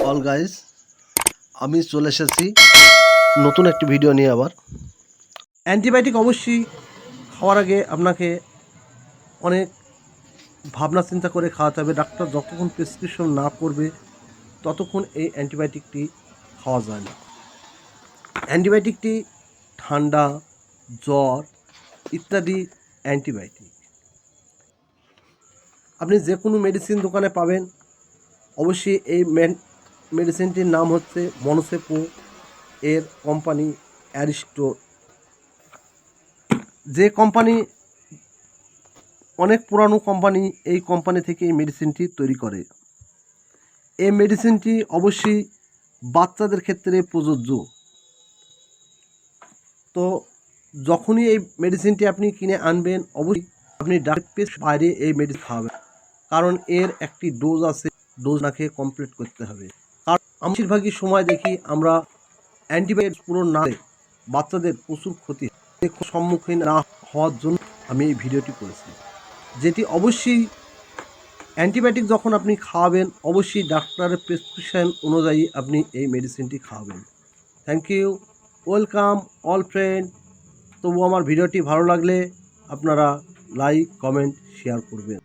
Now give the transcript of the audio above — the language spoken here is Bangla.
অল গাইস, আমি চলে এসেছি নতুন একটি ভিডিও নিয়ে। আবার অ্যান্টিবায়োটিক অবশ্যই খাওয়ার আগে আপনাকে অনেক ভাবনা চিন্তা করে খাওয়াতে হবে। ডাক্তার যতক্ষণ প্রেসক্রিপশন না করবে ততক্ষণ এই অ্যান্টিবায়োটিকটি খাওয়া যায় না। অ্যান্টিবায়োটিকটি ঠান্ডা, জ্বর ইত্যাদি অ্যান্টিবায়োটিক আপনি যে কোনো মেডিসিন দোকানে পাবেন। অবশ্যই এই মেডিসিনটির নাম হচ্ছে মনোসেপো, এর কোম্পানি অ্যারিস্টো। যে কোম্পানি অনেক পুরানো কোম্পানি, এই কোম্পানি থেকে এই মেডিসিনটি তৈরি করে। এই মেডিসিনটি অবশ্যই বাচ্চাদের ক্ষেত্রে প্রযোজ্য। তো যখনই এই মেডিসিনটি আপনি কিনে আনবেন, অবশ্যই আপনি ডাক্তারের বাইরে এই মেডিসিন খাওয়াবেন, কারণ এর একটি ডোজ আছে, ডোজ না খেয়ে কমপ্লিট করতে হবে। কারণ বেশিরভাগই সময় দেখি আমরা অ্যান্টিবায়োটিক পূরণ না হলে বাচ্চাদের প্রচুর ক্ষতি সম্মুখীন না হওয়ার জন্য আমি এই ভিডিওটি করেছি। যেটি অবশ্যই অ্যান্টিবায়োটিক যখন আপনি খাওয়াবেন, অবশ্যই ডাক্তারের প্রেসক্রিপশন অনুযায়ী আপনি এই মেডিসিনটি খাওয়াবেন। Thank you, welcome all friend. তবু আমার ভিডিওটি ভালো লাগলে আপনারা লাইক, কমেন্ট, শেয়ার করবেন।